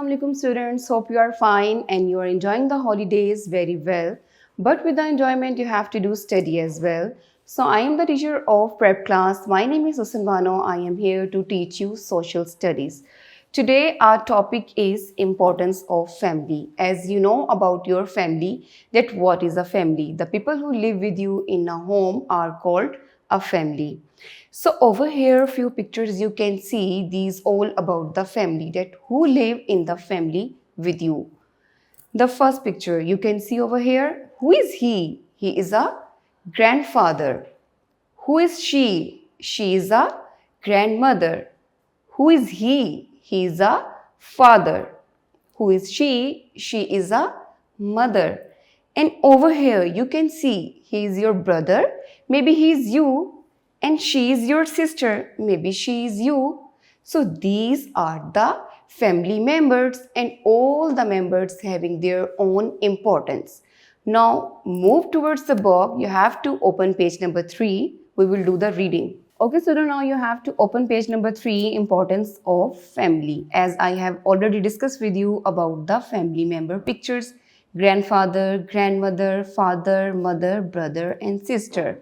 Assalamualaikum students. Hope you are fine and you are enjoying the holidays very well. But with the enjoyment, you have to do study as well. So I am the teacher of prep class. My name is Husan Bano. I am here to teach you social studies. Today our topic is importance of family. As you know about your family, that what is a family? The people who live with you in a home are called a family. So over here few pictures you can see these all about the family, that who live in the family with you. The first picture you can see over here, who is he? He is a grandfather. Who is she? She is a grandmother. Who is he? He is a father. Who is she? She is a mother. And over here you can see he is your brother. Maybe he is you. And she is your sister. Maybe she is you. So these are the family members and all the members having their own importance. Now move towards the book. You have to open page number 3. We will do the reading. Okay, so now you have to open page number 3, importance of family. As I have already discussed with you about the family member pictures, grandfather, grandmother, father, mother, brother and sister.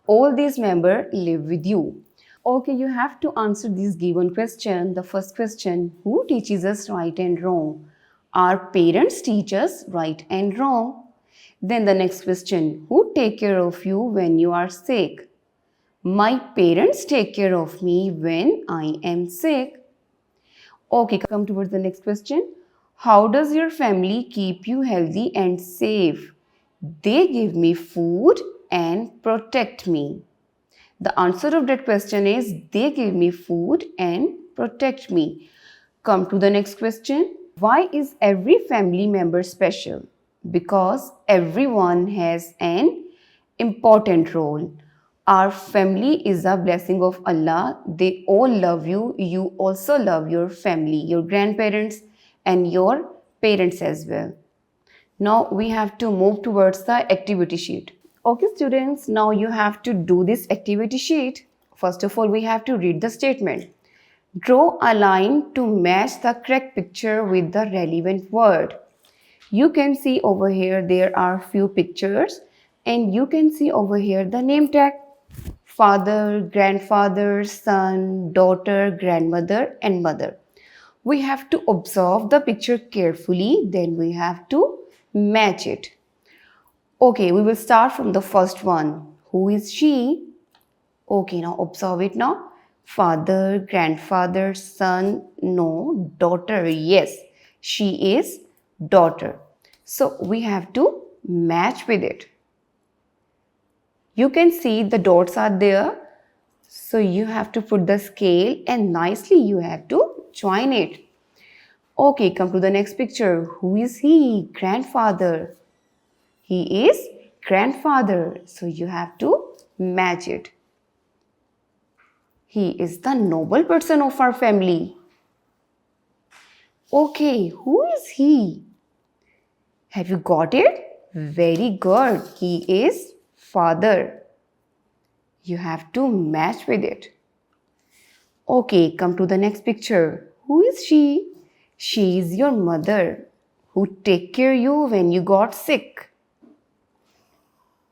All these members live with you. Okay, you have to answer this given question. The first question, who teaches us right and wrong? Our parents teach us right and wrong. Then the next question, who take care of you when you are sick? My parents take care of me when I am sick. Okay, come towards the next question. How does your family keep you healthy and safe? They give me food and protect me. The answer of that question is they give me food and protect me. Come to the next question. Why is every family member special? Because everyone has an important role. Our family is a blessing of Allah. They all love you. You also love your family, your grandparents and your parents as well. Now we have to move towards the activity sheet. Okay students, now you have to do this activity sheet. First of all, we have to read the statement. Draw a line to match the correct picture with the relevant word. You can see over here there are few pictures and you can see over here the name tag. Father, grandfather, son, daughter, grandmother and mother. We have to observe the picture carefully, then we have to match it. Okay, we will start from the first one. Who is she? Okay, now observe it now. Father, grandfather, son, no, daughter, yes. She is daughter. So we have to match with it. You can see the dots are there. So you have to put the scale and nicely you have to join it. Okay, come to the next picture. Who is he? Grandfather. He is grandfather. So you have to match it. He is the noble person of our family. Okay, who is he? Have you got it? Very good. He is father. You have to match with it. Okay, come to the next picture. Who is she? She is your mother who take care of you when you got sick.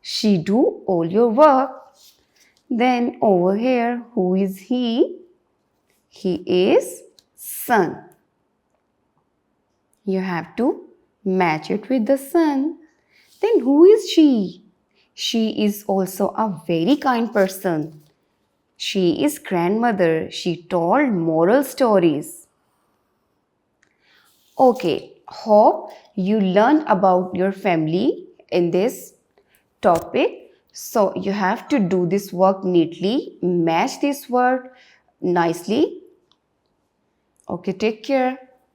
She do all your work. Then over here, who is he? He is son. You have to match it with the son. Then who is she? She is also a very kind person. She is grandmother. She told moral stories. Okay, hope you learned about your family in this topic. So you have to do this work neatly, match this word nicely. Okay, take care.